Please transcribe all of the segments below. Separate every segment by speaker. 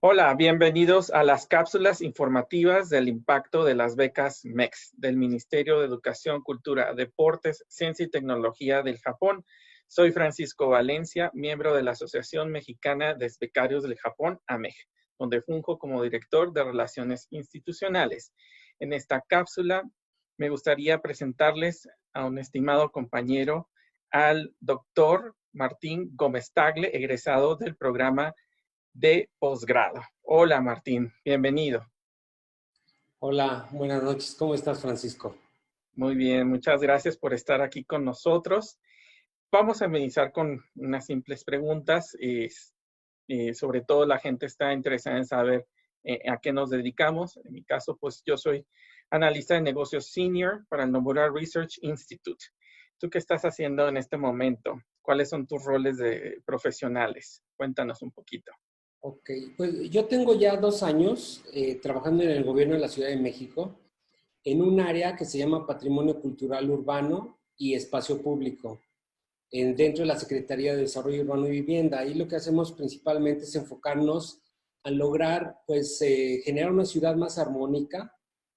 Speaker 1: Hola, bienvenidos a las cápsulas informativas del impacto de las becas MEX del Ministerio de Educación, Cultura, Deportes, Ciencia y Tecnología del Japón. Soy Francisco Valencia, miembro de la Asociación Mexicana de Becarios del Japón, AMEJ, donde funjo como director de Relaciones Institucionales. En esta cápsula me gustaría presentarles a un estimado compañero, al doctor Martín Gómez Tagle, egresado del programa de posgrado. Hola Martín, bienvenido.
Speaker 2: Hola, buenas noches. ¿Cómo estás, Francisco?
Speaker 1: Muy bien, muchas gracias por estar aquí con nosotros. Vamos a iniciar con unas simples preguntas. Sobre todo la gente está interesada en saber a qué nos dedicamos. En mi caso, pues yo soy analista de negocios senior para el Nomura Research Institute. ¿Tú qué estás haciendo en este momento? ¿Cuáles son tus roles profesionales? Cuéntanos un poquito.
Speaker 2: Ok, pues yo tengo ya 2 años trabajando en el gobierno de la Ciudad de México en un área que se llama Patrimonio Cultural Urbano y Espacio Público, dentro de la Secretaría de Desarrollo Urbano y Vivienda. Ahí lo que hacemos principalmente es enfocarnos a lograr, pues, generar una ciudad más armónica,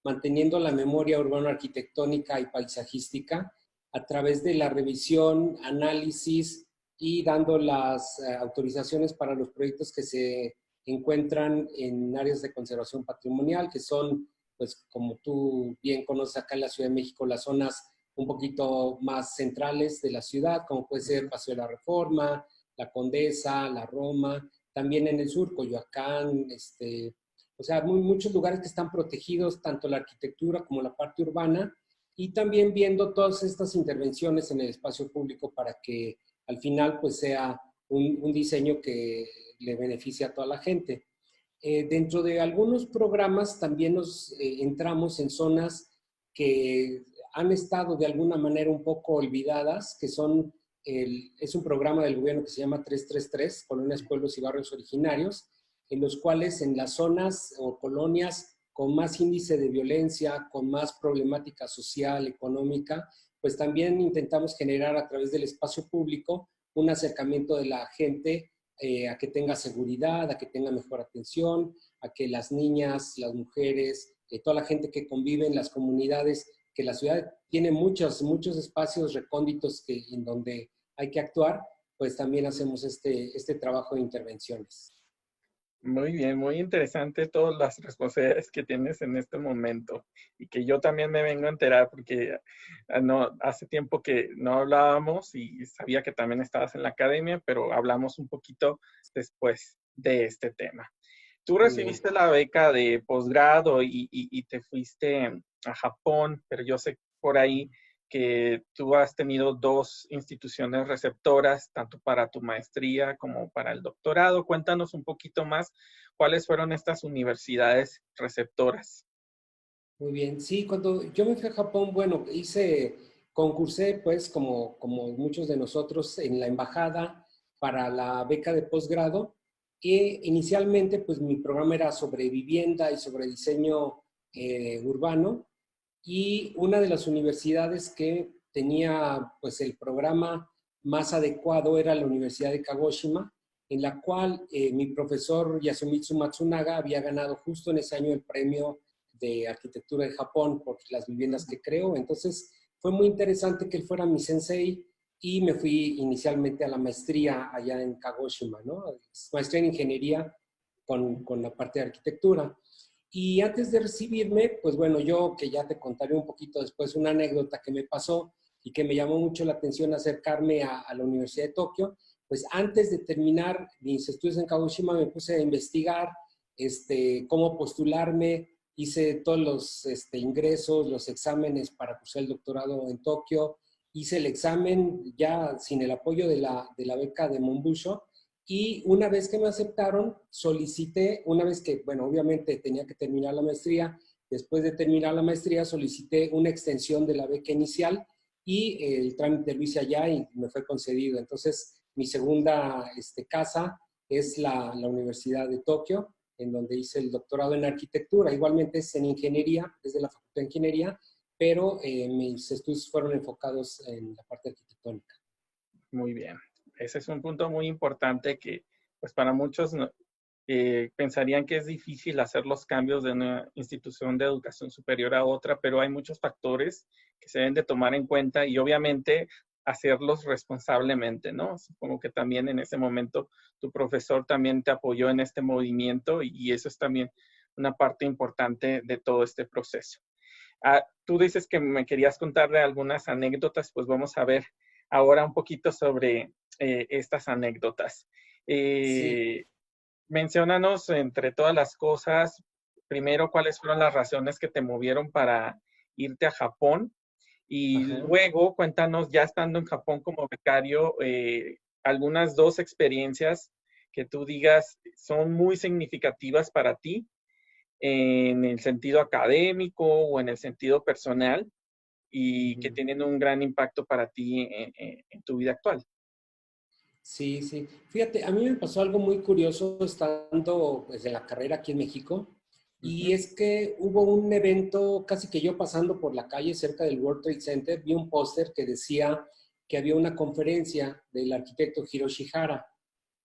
Speaker 2: manteniendo la memoria urbano-arquitectónica y paisajística a través de la revisión, análisis y dando las autorizaciones para los proyectos que se encuentran en áreas de conservación patrimonial, que son, pues, como tú bien conoces acá en la Ciudad de México, las zonas un poquito más centrales de la ciudad, como puede ser Paseo de la Reforma, la Condesa, la Roma, también en el sur, Coyoacán, o sea, muchos lugares que están protegidos, tanto la arquitectura como la parte urbana, y también viendo todas estas intervenciones en el espacio público para que al final pues sea un diseño que le beneficie a toda la gente. Dentro de algunos programas también nos entramos en zonas que han estado de alguna manera un poco olvidadas, que son, es un programa del gobierno que se llama 333, Colonias, Pueblos y Barrios Originarios, en los cuales en las zonas o colonias con más índice de violencia, con más problemática social, económica, pues también intentamos generar a través del espacio público un acercamiento de la gente a que tenga seguridad, a que tenga mejor atención, a que las niñas, las mujeres, toda la gente que convive en las comunidades, que la ciudad tiene muchos espacios recónditos en donde hay que actuar, pues también hacemos este trabajo de intervenciones.
Speaker 1: Muy bien, muy interesante todas las responsabilidades que tienes en este momento y que yo también me vengo a enterar porque no, hace tiempo que no hablábamos y sabía que también estabas en la academia, pero hablamos un poquito después de este tema. Tú
Speaker 2: Muy bien.
Speaker 1: recibiste la beca de posgrado y te fuiste a Japón, pero yo sé por ahí que tú has tenido 2 instituciones receptoras, tanto para tu maestría como para el doctorado. Cuéntanos un poquito más cuáles fueron estas universidades receptoras.
Speaker 2: Muy bien, sí, cuando yo me fui a Japón, bueno, concursé pues como muchos de nosotros en la embajada para la beca de posgrado y inicialmente pues mi programa era sobre vivienda y sobre diseño urbano y una de las universidades que tenía pues el programa más adecuado era la Universidad de Kagoshima, en la cual mi profesor Yasumitsu Matsunaga había ganado justo en ese año el premio de arquitectura de Japón por las viviendas que creó. Entonces fue muy interesante que él fuera mi sensei y me fui inicialmente a la maestría allá en Kagoshima, ¿no? Maestría en ingeniería con la parte de arquitectura. Y antes de recibirme, pues bueno, yo que ya te contaré un poquito después una anécdota que me pasó y que me llamó mucho la atención acercarme a la Universidad de Tokio, pues antes de terminar mis estudios en Kagoshima me puse a investigar cómo postularme, hice todos los ingresos, los exámenes para cursar el doctorado en Tokio, hice el examen ya sin el apoyo de la beca de Monbusho, y una vez que me aceptaron, solicité, una vez que, bueno, obviamente tenía que terminar la maestría, después de terminar la maestría solicité una extensión de la beca inicial y el trámite lo hice allá y me fue concedido. Entonces, mi segunda casa es la Universidad de Tokio, en donde hice el doctorado en arquitectura. Igualmente es en ingeniería, es de la Facultad de Ingeniería, pero mis estudios fueron enfocados en la parte arquitectónica.
Speaker 1: Muy bien. Ese es un punto muy importante que, pues para muchos pensarían que es difícil hacer los cambios de una institución de educación superior a otra, pero hay muchos factores que se deben de tomar en cuenta y obviamente hacerlos responsablemente, ¿no? Supongo que también en ese momento tu profesor también te apoyó en este movimiento y eso es también una parte importante de todo este proceso. Tú dices que me querías contarle algunas anécdotas, pues vamos a ver ahora un poquito sobre estas anécdotas.
Speaker 2: Sí.
Speaker 1: Menciónanos entre todas las cosas, primero, cuáles fueron las razones que te movieron para irte a Japón y
Speaker 2: Ajá.
Speaker 1: luego cuéntanos, ya estando en Japón como becario, algunas dos experiencias que tú digas son muy significativas para ti en el sentido académico o en el sentido personal y que
Speaker 2: Ujú.
Speaker 1: tienen un gran impacto para ti en tu vida actual.
Speaker 2: Sí, sí. Fíjate, a mí me pasó algo muy curioso estando pues, en la carrera aquí en México, y
Speaker 1: Ujú.
Speaker 2: es que hubo un evento, casi que yo pasando por la calle cerca del World Trade Center, vi un póster que decía que había una conferencia del arquitecto Hiroshi Hara.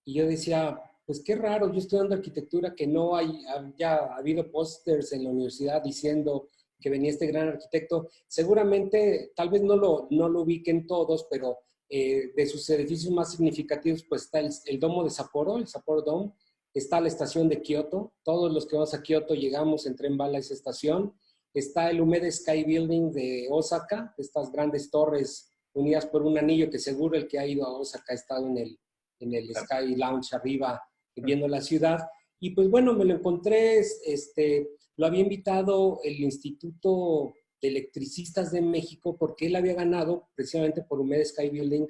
Speaker 2: Y yo decía, pues qué raro, yo estudiando arquitectura que no haya habido pósters en la universidad diciendo que venía este gran arquitecto. Seguramente, tal vez no lo ubiquen todos, pero de sus edificios más significativos, pues está el domo de Sapporo, el Sapporo Dome, está la estación de Kioto, todos los que vamos a Kioto llegamos en tren bala a esa estación, está el Umeda Sky Building de Osaka, estas grandes torres unidas por un anillo que seguro el que ha ido a Osaka ha estado en el
Speaker 1: Claro.
Speaker 2: Sky Lounge arriba viendo la ciudad. Y pues bueno, me lo encontré, lo había invitado el Instituto de Electricistas de México porque él había ganado, precisamente por Umeda Sky Building,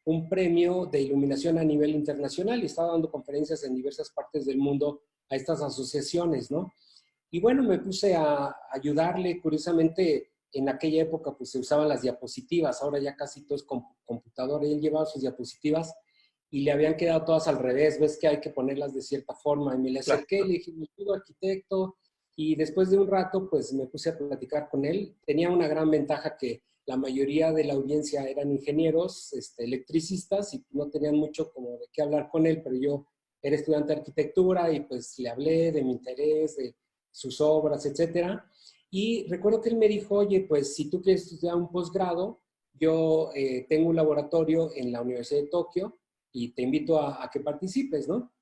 Speaker 2: un premio de iluminación a nivel internacional y estaba dando conferencias en diversas partes del mundo a estas asociaciones, ¿no? Y bueno, me puse a ayudarle, curiosamente, en aquella época pues se usaban las diapositivas, ahora ya casi todo es computador, y él llevaba sus diapositivas y le habían quedado todas al revés, ves que hay que ponerlas de cierta forma, y me le
Speaker 1: Claro.
Speaker 2: acerqué y le dije, me pido arquitecto, y después de un rato pues me puse a platicar con él. Tenía una gran ventaja que la mayoría de la audiencia eran ingenieros, electricistas, y no tenían mucho como de qué hablar con él, pero yo era estudiante de arquitectura y pues le hablé de mi interés, de sus obras, etcétera. Y recuerdo que él me dijo, oye, pues si tú quieres estudiar un posgrado, yo tengo un laboratorio en la Universidad de Tokio y te invito a que participes, ¿no?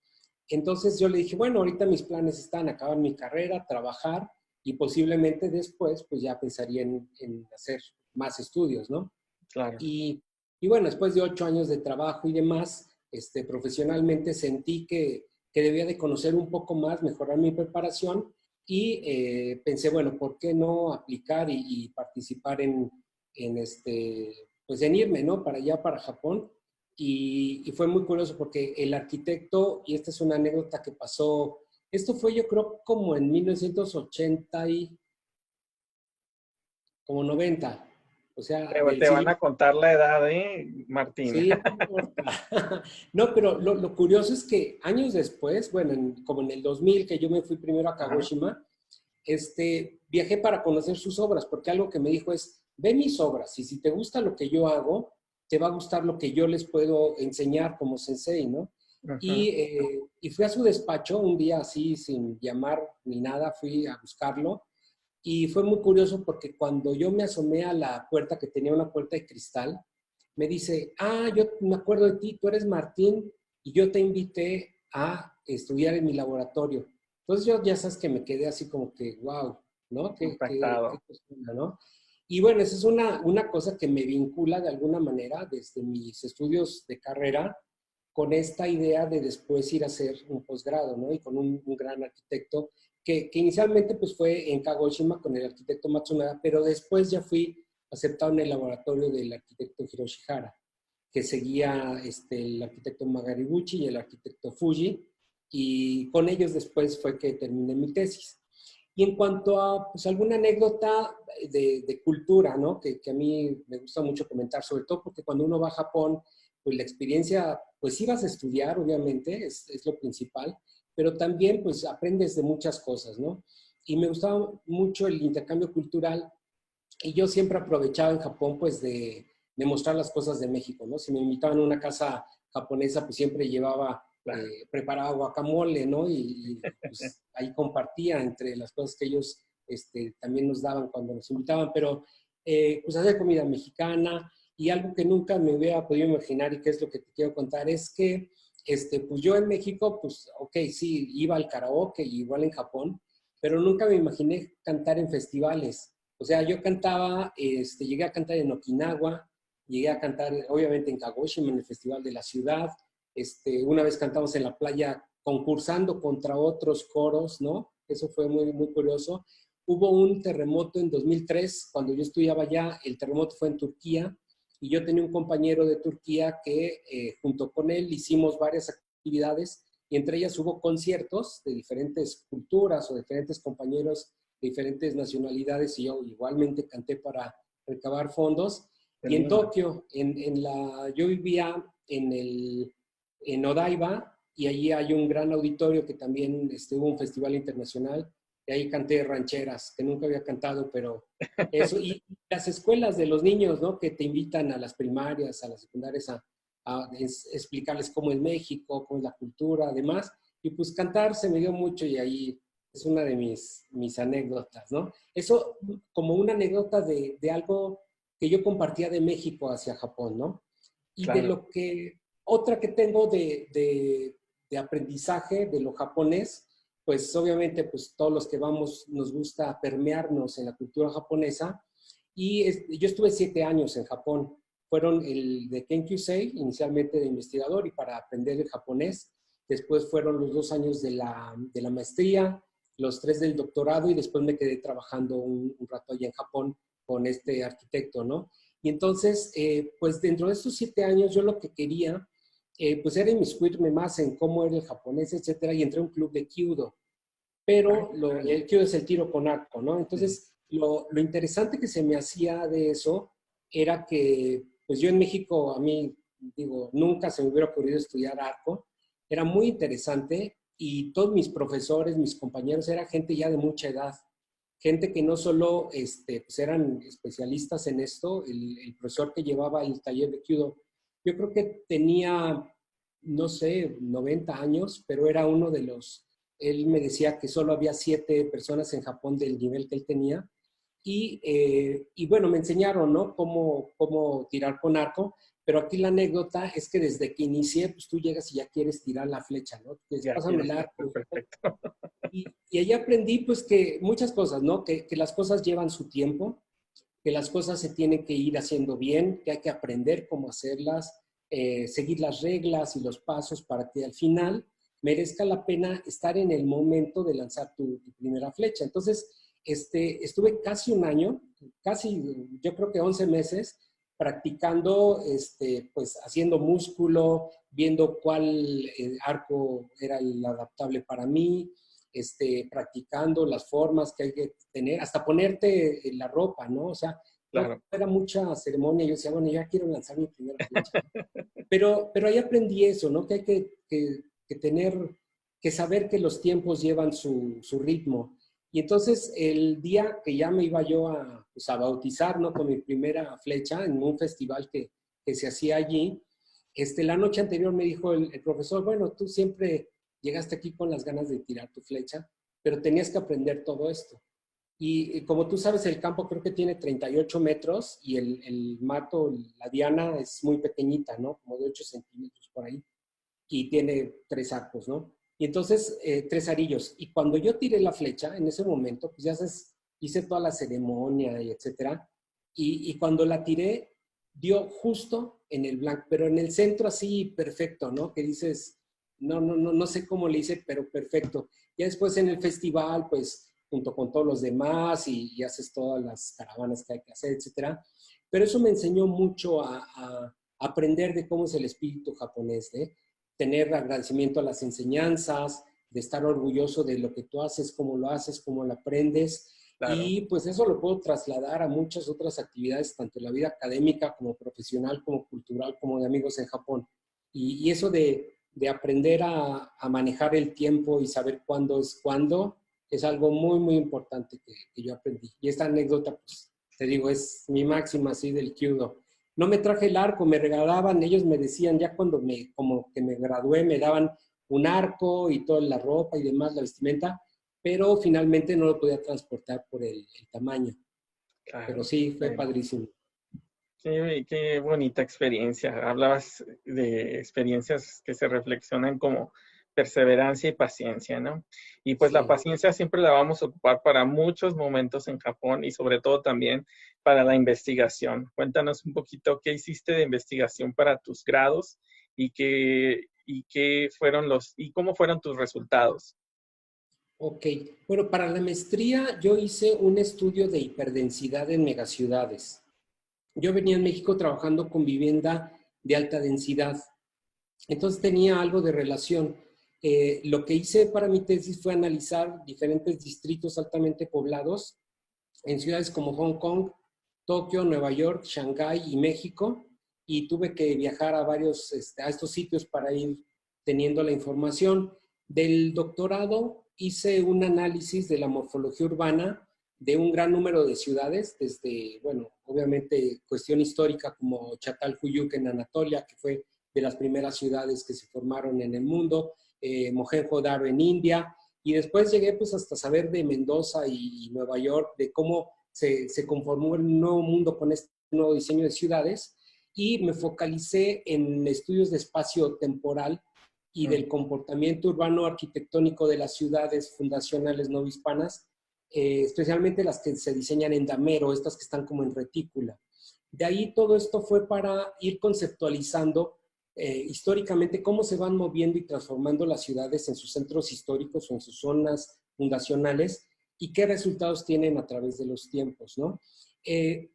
Speaker 2: Entonces yo le dije, bueno, ahorita mis planes están acabar mi carrera, trabajar y posiblemente después pues ya pensaría en hacer más estudios, ¿no?
Speaker 1: Claro.
Speaker 2: Y, y bueno, después de 8 años de trabajo y demás, profesionalmente sentí que debía de conocer un poco más, mejorar mi preparación y pensé, bueno, ¿por qué no aplicar y participar pues en irme, ¿no? Para allá, para Japón. Y fue muy curioso porque el arquitecto, y esta es una anécdota que pasó, esto fue yo creo como en 1980 y como 90, o sea, del
Speaker 1: Te van
Speaker 2: siglo.
Speaker 1: a contar la edad, Martín?
Speaker 2: Sí, no importa. No, pero lo curioso es que años después, bueno, como en el 2000, que yo me fui primero a
Speaker 1: Ajá.
Speaker 2: Kagoshima, viajé para conocer sus obras, porque algo que me dijo es, ve mis obras y si te gusta lo que yo hago, te va a gustar lo que yo les puedo enseñar como sensei, ¿no?
Speaker 1: Ujú.
Speaker 2: Y fui a su despacho un día así, sin llamar ni nada, fui a buscarlo. Y fue muy curioso porque cuando yo me asomé a la puerta, que tenía una puerta de cristal, me dice, yo me acuerdo de ti, tú eres Martín y yo te invité a estudiar en mi laboratorio. Entonces yo ya sabes que me quedé así como que, wow, ¿no? Qué
Speaker 1: Impactado.
Speaker 2: persona, ¿no? Y bueno, esa es una cosa que me vincula de alguna manera desde mis estudios de carrera con esta idea de después ir a hacer un posgrado, ¿no? Y con un gran arquitecto que inicialmente pues fue en Kagoshima con el arquitecto Matsunaga, pero después ya fui aceptado en el laboratorio del arquitecto Hiroshi Hara, que seguía el arquitecto Magariguchi y el arquitecto Fuji, y con ellos después fue que terminé mi tesis. Y en cuanto a pues, alguna anécdota de cultura, ¿no? Que a mí me gusta mucho comentar, sobre todo porque cuando uno va a Japón, pues la experiencia, pues sí vas a estudiar, obviamente, es lo principal, pero también pues aprendes de muchas cosas, ¿no? Y me gustaba mucho el intercambio cultural y yo siempre aprovechaba en Japón pues de mostrar las cosas de México, ¿no? Si me invitaban a una casa japonesa, pues siempre llevaba
Speaker 1: Claro.
Speaker 2: preparaba guacamole, ¿no? Y pues, ahí compartía entre las cosas que ellos también nos daban cuando nos invitaban, pero pues hacer comida mexicana y algo que nunca me hubiera podido imaginar y que es lo que te quiero contar es que pues yo en México, pues ok, sí, iba al karaoke, igual en Japón, pero nunca me imaginé cantar en festivales. O sea, yo cantaba, llegué a cantar en Okinawa, llegué a cantar obviamente en Kagoshima, en el Festival de la Ciudad. Una vez cantamos en la playa concursando contra otros coros, ¿no? Eso fue muy, muy curioso. Hubo un terremoto en 2003, cuando yo estudiaba allá, el terremoto fue en Turquía, y yo tenía un compañero de Turquía que junto con él hicimos varias actividades, y entre ellas hubo conciertos de diferentes culturas o diferentes compañeros de diferentes nacionalidades, y yo igualmente canté para recabar fondos. Y en Tokio, yo vivía en Odaiba, y allí hay un gran auditorio que también hubo un festival internacional, y ahí canté rancheras, que nunca había cantado, pero eso, y las escuelas de los niños, ¿no? Que te invitan a las primarias, a las secundarias, a explicarles cómo es México, cómo es la cultura, además, y pues cantar se me dio mucho, y ahí es una de mis anécdotas, ¿no? Eso como una anécdota de algo que yo compartía de México hacia Japón, ¿no? Y de
Speaker 1: Claro.
Speaker 2: lo que, otra que tengo de aprendizaje de lo japonés, pues obviamente pues todos los que vamos nos gusta permearnos en la cultura japonesa, y yo estuve 7 años en Japón. Fueron el de Kenkyusei, inicialmente de investigador y para aprender el japonés. Después fueron los 2 años de la maestría, los 3 del doctorado, y después me quedé trabajando un rato allá en Japón con este arquitecto, ¿no? Y entonces, pues dentro de estos 7 años yo lo que quería, pues era inmiscuirme más en cómo era el japonés, etcétera, y entré a un club de Kyudo. Pero el Kyudo es el tiro con arco, ¿no? Entonces, lo interesante que se me hacía de eso era que, pues yo en México, a mí, digo, nunca se me hubiera ocurrido estudiar arco. Era muy interesante, y todos mis profesores, mis compañeros, era gente ya de mucha edad. Gente que no solo pues eran especialistas en esto. El profesor que llevaba el taller de Kyudo, yo creo que tenía, no sé, 90 años, pero era uno de los, él me decía que solo había 7 personas en Japón del nivel que él tenía. Y bueno, me enseñaron, ¿no? Cómo tirar con arco, pero aquí la anécdota es que desde que inicié, pues tú llegas y ya quieres tirar la flecha, ¿no? Pues
Speaker 1: Ya
Speaker 2: pásame
Speaker 1: quieres
Speaker 2: el
Speaker 1: hacer
Speaker 2: arco.
Speaker 1: perfecto.
Speaker 2: Y ahí aprendí pues que muchas cosas, ¿no? Que las cosas llevan su tiempo, que las cosas se tienen que ir haciendo bien, que hay que aprender cómo hacerlas, seguir las reglas y los pasos para que al final merezca la pena estar en el momento de lanzar tu primera flecha. Entonces, estuve casi un año, casi yo creo que 11 meses, practicando, pues haciendo músculo, viendo cuál arco era el adaptable para mí, practicando las formas que hay que tener, hasta ponerte la ropa, ¿no? O sea, todo
Speaker 1: Claro.
Speaker 2: era mucha ceremonia. Yo decía, bueno, ya quiero lanzar mi primera flecha. Pero ahí aprendí eso, ¿no? Que hay que tener, que saber que los tiempos llevan su ritmo. Y entonces el día que ya me iba yo pues, a bautizar, ¿no? Con mi primera flecha en un festival que se hacía allí, la noche anterior me dijo el profesor, bueno, tú siempre llegaste aquí con las ganas de tirar tu flecha, pero tenías que aprender todo esto. Y como tú sabes, el campo creo que tiene 38 metros, y el mato, la diana es muy pequeñita, ¿no? Como de 8 centímetros por ahí, y tiene 3 arcos, ¿no? Y entonces, 3 arillos. Y cuando yo tiré la flecha, en ese momento, pues ya sabes, hice toda la ceremonia y etcétera, y cuando la tiré, dio justo en el blanco, pero en el centro así perfecto, ¿no? Que dices, no sé cómo le hice, pero perfecto. Ya después en el festival, pues junto con todos los demás, y haces todas las caravanas que hay que hacer, etcétera. Pero eso me enseñó mucho a aprender de cómo es el espíritu japonés, ¿eh? Tener agradecimiento a las enseñanzas, de estar orgulloso de lo que tú haces, cómo lo haces, cómo lo aprendes.
Speaker 1: Claro.
Speaker 2: Y pues eso lo puedo trasladar a muchas otras actividades, tanto en la vida académica como profesional, como cultural, como de amigos en Japón. Y eso de aprender a manejar el tiempo y saber cuándo es cuándo, es algo muy, muy importante que yo aprendí. Y esta anécdota, pues, te digo, es mi máxima así del Kyudo. No me traje el arco, me regalaban, ellos me decían, ya cuando como que me gradué, me daban un arco y toda la ropa y demás, la vestimenta, pero finalmente no lo podía transportar por el tamaño. Pero
Speaker 1: Claro.
Speaker 2: sí, fue
Speaker 1: Bueno,
Speaker 2: padrísimo.
Speaker 1: qué bonita experiencia. Hablabas de experiencias que se reflexionan como perseverancia y paciencia, ¿no? Y pues la
Speaker 2: Sí.
Speaker 1: paciencia siempre la vamos a ocupar para muchos momentos en Japón y sobre todo también para la investigación. Cuéntanos un poquito qué hiciste de investigación para tus grados y qué fueron y cómo fueron tus resultados.
Speaker 2: Ok, bueno, para la maestría yo hice un estudio de hiperdensidad en megaciudades. Yo venía en México trabajando con vivienda de alta densidad, entonces tenía algo de relación. Lo que hice para mi tesis fue analizar diferentes distritos altamente poblados en ciudades como Hong Kong, Tokio, Nueva York, Shanghái y México, y tuve que viajar a a estos sitios para ir teniendo la información. Del doctorado hice un análisis de la morfología urbana de un gran número de ciudades, desde, bueno, obviamente cuestión histórica como Çatalhöyük en Anatolia, que fue de las primeras ciudades que se formaron en el mundo, Mohenjo-Daro en India, y después llegué pues hasta saber de Mendoza y Nueva York, de cómo se conformó el nuevo mundo con este nuevo diseño de ciudades, y me focalicé en estudios de espacio temporal y del comportamiento urbano arquitectónico de las ciudades fundacionales no hispanas, especialmente las que se diseñan en damero, estas que están como en retícula. De ahí todo esto fue para ir conceptualizando históricamente cómo se van moviendo y transformando las ciudades en sus centros históricos o en sus zonas fundacionales y qué resultados tienen a través de los tiempos, ¿no?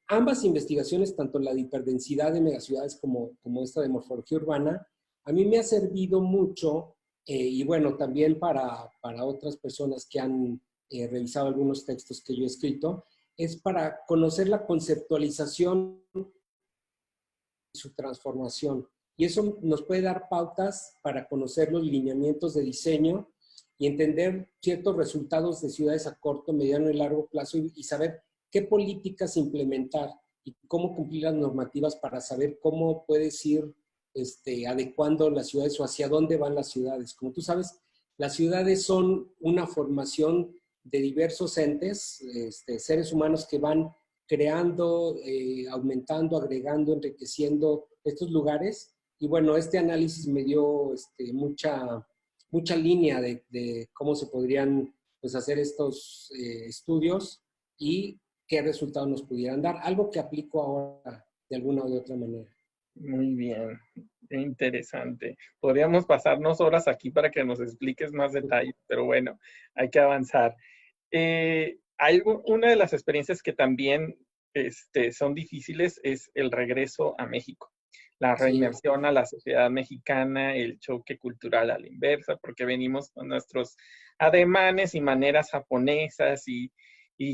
Speaker 2: Ambas investigaciones, tanto la de hiperdensidad de megaciudades como esta de morfología urbana, a mí me ha servido mucho y bueno, también para otras personas que han revisado algunos textos que yo he escrito, es para conocer la conceptualización y su transformación. Y eso nos puede dar pautas para conocer los lineamientos de diseño y entender ciertos resultados de ciudades a corto, mediano y largo plazo y saber qué políticas implementar y cómo cumplir las normativas para saber cómo puedes ir adecuando las ciudades o hacia dónde van las ciudades. Como tú sabes, las ciudades son una formación de diversos entes, seres humanos que van creando, aumentando, agregando, enriqueciendo estos lugares. Y bueno, este análisis me dio mucha línea de cómo se podrían pues, hacer estos estudios y qué resultados nos pudieran dar. Algo que aplico ahora de alguna o de otra manera.
Speaker 1: Muy bien, qué interesante. Podríamos pasarnos horas aquí para que nos expliques más detalles, pero bueno, hay que avanzar. Una de las experiencias que también son difíciles es el regreso a México, la
Speaker 2: Sí,
Speaker 1: reinmersión a la sociedad mexicana, el choque cultural a la inversa, porque venimos con nuestros ademanes y maneras japonesas y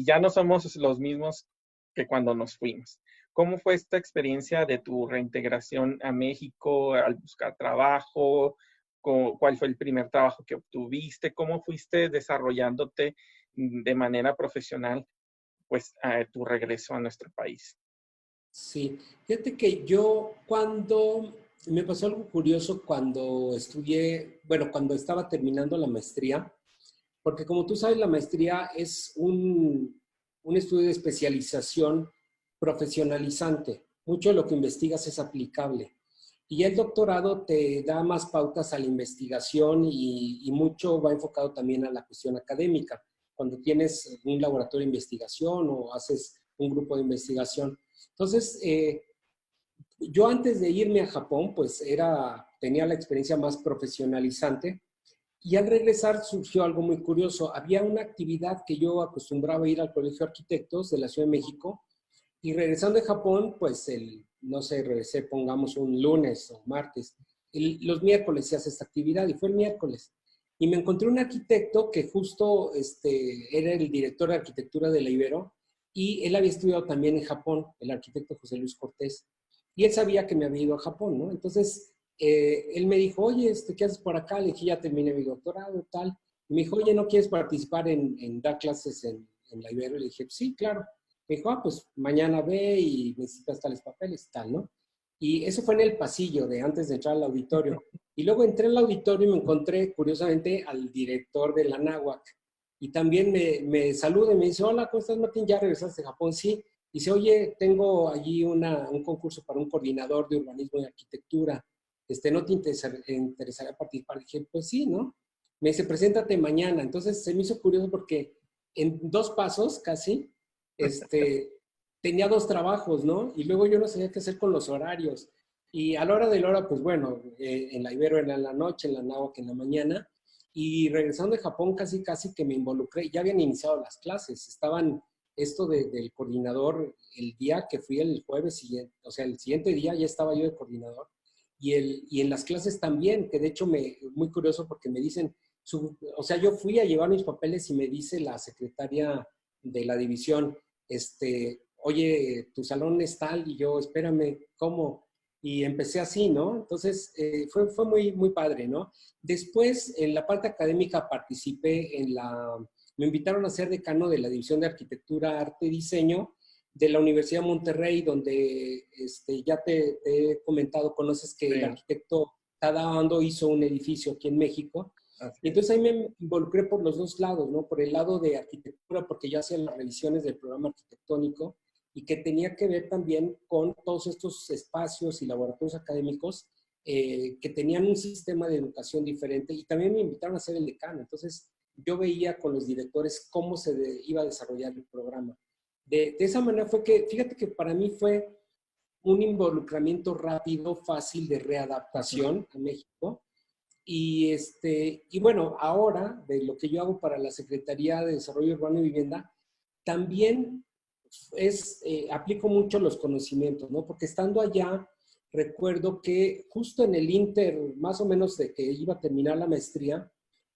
Speaker 1: ya no somos los mismos que cuando nos fuimos. ¿Cómo fue esta experiencia de tu reintegración a México al buscar trabajo? ¿Cuál fue el primer trabajo que obtuviste? ¿Cómo fuiste desarrollándote de manera profesional, pues, a tu regreso a nuestro país?
Speaker 2: sí. Fíjate que yo cuando, me pasó algo curioso cuando estudié, bueno, cuando estaba terminando la maestría, porque como tú sabes, la maestría es un estudio de especialización profesionalizante. Mucho de lo que investigas es aplicable. Y el doctorado te da más pautas a la investigación y mucho va enfocado también a la cuestión académica. Cuando tienes un laboratorio de investigación o haces un grupo de investigación. Entonces, yo antes de irme a Japón, pues tenía la experiencia más profesionalizante y al regresar surgió algo muy curioso. Había una actividad que yo acostumbraba a ir al Colegio de Arquitectos de la Ciudad de México y regresando de Japón, pues no sé, regresé, pongamos un lunes o martes. Los miércoles se hace esta actividad y fue el miércoles. Y me encontré un arquitecto que justo era el director de arquitectura de la Ibero y él había estudiado también en Japón, el arquitecto José Luis Cortés. Y él sabía que me había ido a Japón, ¿no? Entonces, él me dijo, oye, ¿qué haces por acá? Le dije, ya terminé mi doctorado y tal. Y me dijo, oye, ¿no quieres participar en dar clases en la Ibero? Y le dije, sí, claro. Me dijo, pues mañana ve y necesitas tales papeles, tal, ¿no? Y eso fue en el pasillo de antes de entrar al auditorio. Y luego entré al auditorio y me encontré, curiosamente, al director de la Anáhuac. Y también me saluda y me dice, hola, ¿cómo estás, Martín? ¿Ya regresaste de Japón? Sí. Dice, oye, tengo allí un concurso para un coordinador de urbanismo y arquitectura. ¿No te interesaría participar? Dije, pues sí, ¿no? Me dice, preséntate mañana. Entonces se me hizo curioso porque en 2 pasos casi, tenía 2 trabajos, ¿no? Y luego yo no sabía qué hacer con los horarios. Y a la hora de la hora, pues bueno, en la Ibero era en la noche, en la Anáhuac en la mañana. Y regresando de Japón, casi que me involucré. Ya habían iniciado las clases. Estaban del coordinador el día que fui el jueves siguiente, o sea, el siguiente día ya estaba yo de coordinador. Y en las clases también, que de hecho muy curioso porque me dicen, o sea, yo fui a llevar mis papeles y me dice la secretaria de la división, oye, tu salón es tal, y yo, espérame, ¿cómo? Y empecé así, ¿no? Entonces, fue muy, muy padre, ¿no? Después, en la parte académica participé me invitaron a ser decano de la División de Arquitectura, Arte y Diseño de la Universidad de Monterrey, donde ya te he comentado, conoces que el arquitecto Tada Ando hizo un edificio aquí en México. Y entonces ahí me involucré por los 2 lados, ¿no? Por el lado de arquitectura, porque yo hacía las revisiones del programa arquitectónico y que tenía que ver también con todos estos espacios y laboratorios académicos que tenían un sistema de educación diferente, y también me invitaron a ser el decano. Entonces yo veía con los directores cómo iba a desarrollar el programa. De esa manera fue que, fíjate que para mí fue un involucramiento rápido, fácil de readaptación a México. Y bueno, ahora, de lo que yo hago para la Secretaría de Desarrollo Urbano y Vivienda, también aplico mucho los conocimientos, ¿no? Porque estando allá, recuerdo que justo en el inter, más o menos de que iba a terminar la maestría,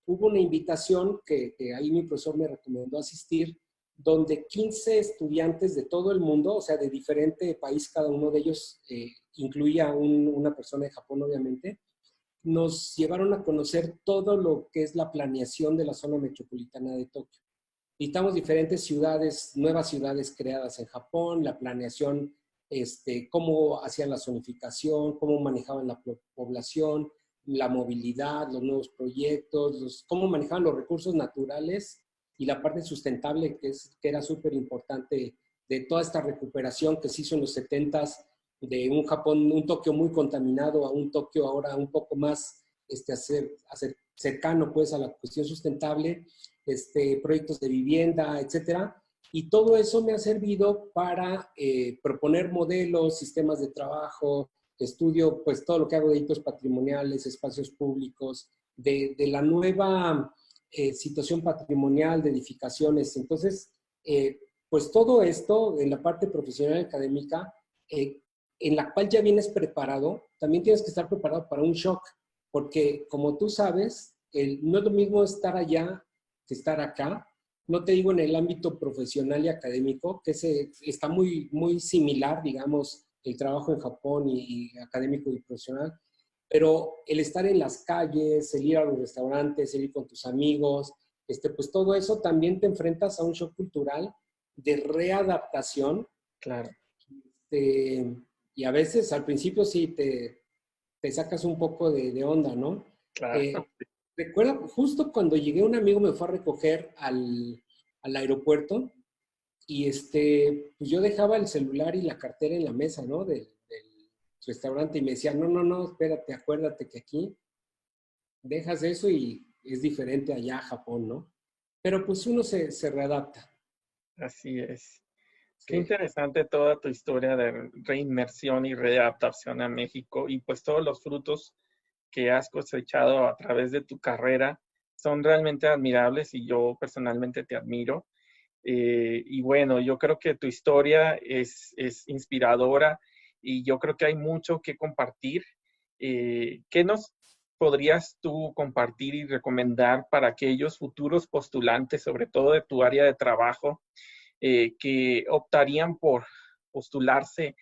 Speaker 2: hubo una invitación que ahí mi profesor me recomendó asistir, donde 15 estudiantes de todo el mundo, o sea, de diferente país, cada uno de ellos, incluía una persona de Japón, obviamente, nos llevaron a conocer todo lo que es la planeación de la zona metropolitana de Tokio. Visitamos diferentes ciudades, nuevas ciudades creadas en Japón, la planeación, cómo hacían la zonificación, cómo manejaban la población, la movilidad, los nuevos proyectos, cómo manejaban los recursos naturales y la parte sustentable, que era súper importante de toda esta recuperación que se hizo en los 70s, de un Japón, un Tokio muy contaminado a un Tokio ahora un poco más cercano pues a la cuestión sustentable, proyectos de vivienda, etcétera. Y todo eso me ha servido para proponer modelos, sistemas de trabajo, estudio pues todo lo que hago de hitos patrimoniales, espacios públicos, de la nueva situación patrimonial de edificaciones. Entonces, pues todo esto en la parte profesional y académica, en la cual ya vienes preparado, también tienes que estar preparado para un shock, porque como tú sabes, no es lo mismo estar allá que estar acá. No te digo en el ámbito profesional y académico, que está muy, muy similar, digamos, el trabajo en Japón y académico y profesional, pero el estar en las calles, el ir a los restaurantes, el ir con tus amigos, pues todo eso también te enfrentas a un shock cultural de readaptación.
Speaker 1: Claro.
Speaker 2: Y a veces al principio sí te sacas un poco de onda, ¿no?
Speaker 1: Claro.
Speaker 2: Recuerdo, justo cuando llegué, un amigo me fue a recoger al aeropuerto y pues yo dejaba el celular y la cartera en la mesa, ¿no? Del restaurante, y me decía, no, espérate, acuérdate que aquí dejas eso y es diferente allá a Japón, ¿no? Pero pues uno se readapta.
Speaker 1: Así es. Qué
Speaker 2: Sí.
Speaker 1: interesante toda tu historia de reinmersión y readaptación a México, y pues todos los frutos que has cosechado a través de tu carrera son realmente admirables, y yo personalmente te admiro. Y bueno, yo creo que tu historia es inspiradora, y yo creo que hay mucho que compartir. ¿Qué nos podrías tú compartir y recomendar para aquellos futuros postulantes, sobre todo de tu área de trabajo, que optarían por postularse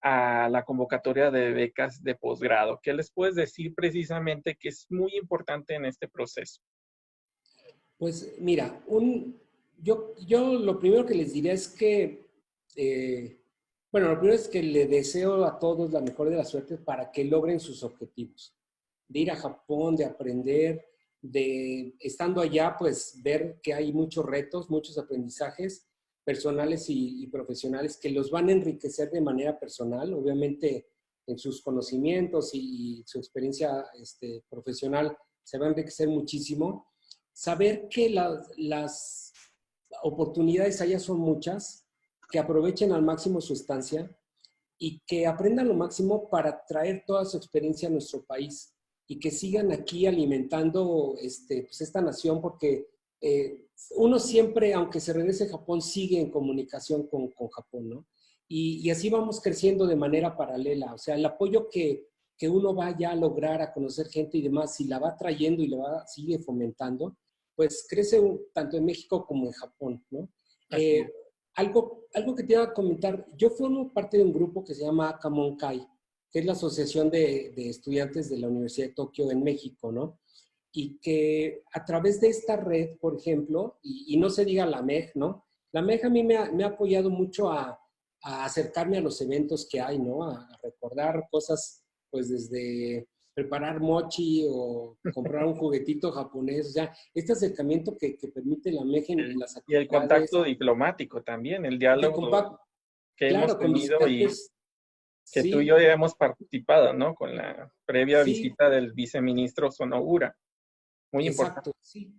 Speaker 1: a la convocatoria de becas de posgrado? ¿Qué les puedes decir precisamente que es muy importante en este proceso?
Speaker 2: Pues mira, yo lo primero que les diría es que, bueno, lo primero es que le deseo a todos la mejor de las suertes para que logren sus objetivos. de ir a Japón, de aprender, de estando allá, pues ver que hay muchos retos, muchos aprendizajes personales y profesionales que los van a enriquecer de manera personal, obviamente en sus conocimientos y su experiencia profesional se va a enriquecer muchísimo. Saber que las oportunidades allá son muchas, que aprovechen al máximo su estancia y que aprendan lo máximo para traer toda su experiencia a nuestro país y que sigan aquí alimentando pues esta nación, porque uno siempre, aunque se regrese a Japón, sigue en comunicación con Japón, ¿no? Y así vamos creciendo de manera paralela. O sea, el apoyo que uno vaya a lograr a conocer gente y demás, si la va trayendo y la sigue fomentando, pues crece tanto en México como en Japón, ¿no?
Speaker 1: Así es.
Speaker 2: Algo que te iba a comentar, yo formo parte de un grupo que se llama Akamon Kai, que es la Asociación de Estudiantes de la Universidad de Tokio en México, ¿no? Y que a través de esta red, por ejemplo, y no se diga la MEG, ¿no? La MEG a mí me ha apoyado mucho a acercarme a los eventos que hay, ¿no? A recordar cosas, pues desde preparar mochi o comprar un juguetito japonés, o sea, este acercamiento que permite la MEG en las
Speaker 1: Y el
Speaker 2: actividades,
Speaker 1: contacto diplomático también, el
Speaker 2: de
Speaker 1: diálogo
Speaker 2: compacto,
Speaker 1: que hemos
Speaker 2: claro, con
Speaker 1: tenido y
Speaker 2: visitantes,
Speaker 1: que tú y yo
Speaker 2: sí,
Speaker 1: ya hemos participado, ¿no? Con la previa
Speaker 2: sí,
Speaker 1: visita del viceministro Sonogura. Muy importante.
Speaker 2: exacto, sí.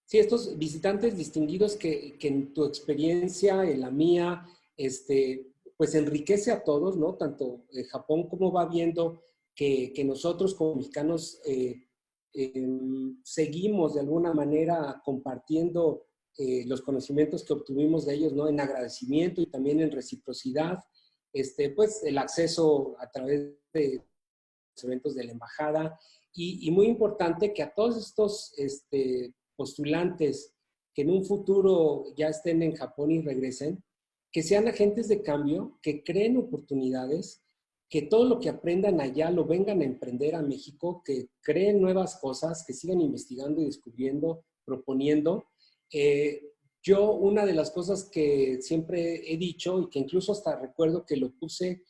Speaker 2: Sí, estos visitantes distinguidos que en tu experiencia, en la mía, pues enriquece a todos, ¿no? Tanto Japón como va viendo que nosotros como mexicanos seguimos de alguna manera compartiendo los conocimientos que obtuvimos de ellos, ¿no? En agradecimiento y también en reciprocidad, pues el acceso a través de los eventos de la embajada y muy importante que a todos estos postulantes que en un futuro ya estén en Japón y regresen, que sean agentes de cambio, que creen oportunidades, que todo lo que aprendan allá lo vengan a emprender a México, que creen nuevas cosas, que sigan investigando y descubriendo, proponiendo. Yo una de las cosas que siempre he dicho y que incluso hasta recuerdo que lo puse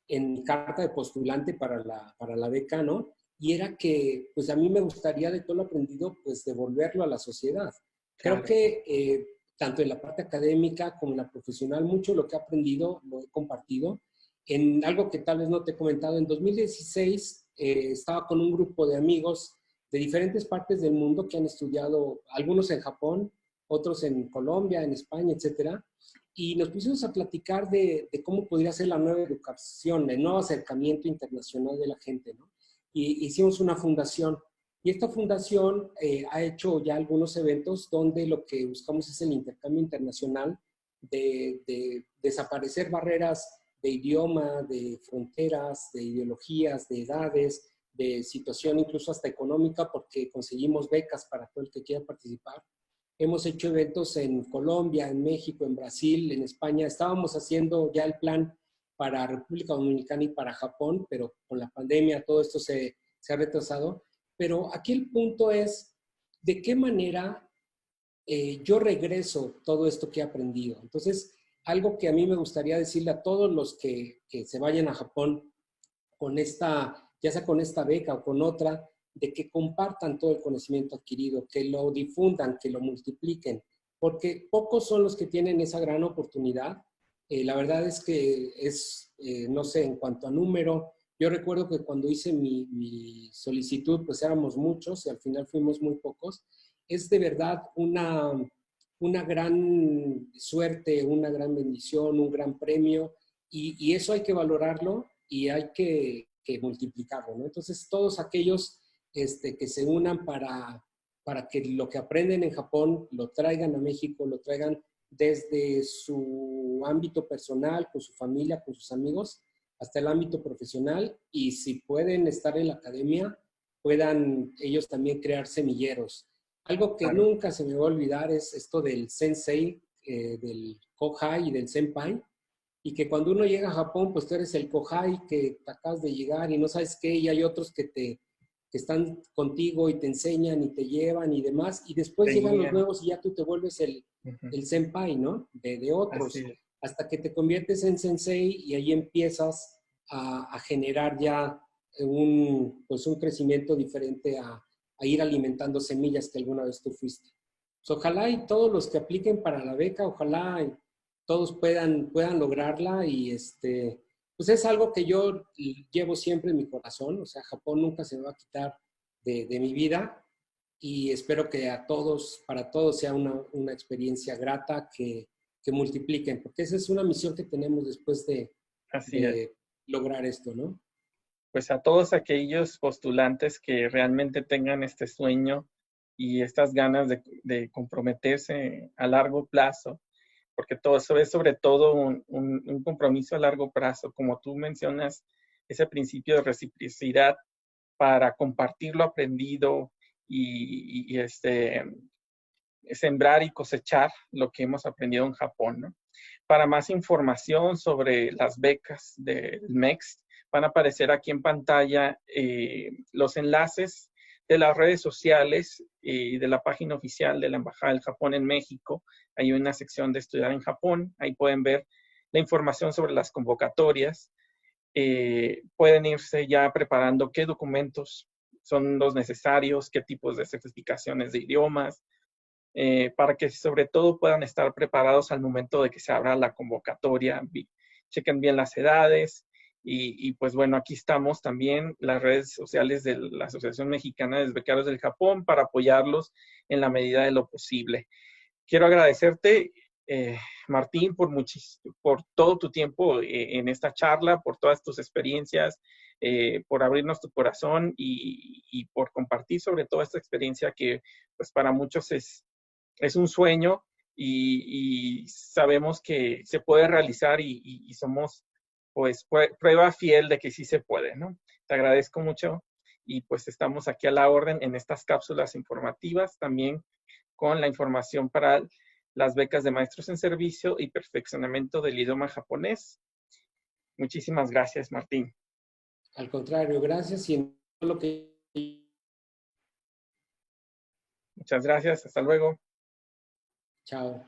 Speaker 2: en mi carta de postulante para la beca, ¿no? Y era que, pues a mí me gustaría de todo lo aprendido, pues devolverlo a la sociedad. Creo
Speaker 1: Claro.
Speaker 2: que tanto en la parte académica como en la profesional, mucho lo que he aprendido lo he compartido. En algo que tal vez no te he comentado, en 2016 estaba con un grupo de amigos de diferentes partes del mundo que han estudiado, algunos en Japón, otros en Colombia, en España, etcétera, y nos pusimos a platicar de cómo podría ser la nueva educación, el nuevo acercamiento internacional de la gente, ¿no? Y hicimos una fundación. Y esta fundación ha hecho ya algunos eventos donde lo que buscamos es el intercambio internacional de desaparecer barreras de idioma, de fronteras, de ideologías, de edades, de situación incluso hasta económica, porque conseguimos becas para todo el que quiera participar. Hemos hecho eventos en Colombia, en México, en Brasil, en España. Estábamos haciendo ya el plan para República Dominicana y para Japón, pero con la pandemia todo esto se ha retrasado. Pero aquí el punto es, ¿de qué manera yo regreso todo esto que he aprendido? Entonces, algo que a mí me gustaría decirle a todos los que se vayan a Japón con esta, ya sea con esta beca o con otra, de que compartan todo el conocimiento adquirido, que lo difundan, que lo multipliquen, porque pocos son los que tienen esa gran oportunidad. La verdad es que es, no sé, en cuanto a número, yo recuerdo que cuando hice mi solicitud, pues éramos muchos y al final fuimos muy pocos. Es de verdad una gran suerte, una gran bendición, un gran premio, y eso hay que valorarlo y hay que multiplicarlo, ¿no? Entonces, todos aquellos que se unan para que lo que aprenden en Japón lo traigan a México, lo traigan desde su ámbito personal, con su familia, con sus amigos, hasta el ámbito profesional, y si pueden estar en la academia, puedan ellos también crear semilleros. Algo que
Speaker 1: Claro.
Speaker 2: nunca se me va a olvidar es esto del sensei, del kohai y del senpai, y que cuando uno llega a Japón, pues tú eres el kohai que te acabas de llegar y no sabes qué, y hay otros que están contigo y te enseñan y te llevan y demás, y después
Speaker 1: Te
Speaker 2: llegan los
Speaker 1: guían.
Speaker 2: nuevos y ya tú te vuelves
Speaker 1: Ujú.
Speaker 2: el senpai, ¿no? De
Speaker 1: Así
Speaker 2: otros,
Speaker 1: es.
Speaker 2: hasta que te conviertes en sensei y ahí empiezas a generar ya pues un crecimiento diferente a ir alimentando semillas que alguna vez tú fuiste. Pues ojalá y todos los que apliquen para la beca, ojalá y todos puedan lograrla y pues es algo que yo llevo siempre en mi corazón, o sea, Japón nunca se me va a quitar de mi vida y espero que para todos sea una experiencia grata que multipliquen, porque esa es una misión que tenemos después
Speaker 1: Así es.
Speaker 2: de lograr esto, ¿no?
Speaker 1: Pues a todos aquellos postulantes que realmente tengan este sueño y estas ganas de comprometerse a largo plazo, porque todo eso es sobre todo un compromiso a largo plazo, como tú mencionas, ese principio de reciprocidad para compartir lo aprendido y sembrar y cosechar lo que hemos aprendido en Japón, ¿no? Para más información sobre las becas del MEX, van a aparecer aquí en pantalla los enlaces de las redes sociales y de la página oficial de la Embajada del Japón en México. Hay una sección de estudiar en Japón. Ahí pueden ver la información sobre las convocatorias. Pueden irse ya preparando qué documentos son los necesarios, qué tipos de certificaciones de idiomas, para que sobre todo puedan estar preparados al momento de que se abra la convocatoria, chequen bien las edades y pues bueno, aquí estamos también las redes sociales de la Asociación Mexicana de Becarios del Japón para apoyarlos en la medida de lo posible. Quiero agradecerte, Martín, por todo tu tiempo en esta charla, por todas tus experiencias, por abrirnos tu corazón y por compartir sobre todo esta experiencia que pues para muchos es un sueño y sabemos que se puede realizar y somos pues prueba fiel de que sí se puede, ¿no? Te agradezco mucho y pues estamos aquí a la orden en estas cápsulas informativas también con la información para las becas de maestros en servicio y perfeccionamiento del idioma japonés. Muchísimas gracias, Martín.
Speaker 2: Al contrario, gracias y en todo lo que...
Speaker 1: Muchas gracias, hasta luego.
Speaker 2: Chao.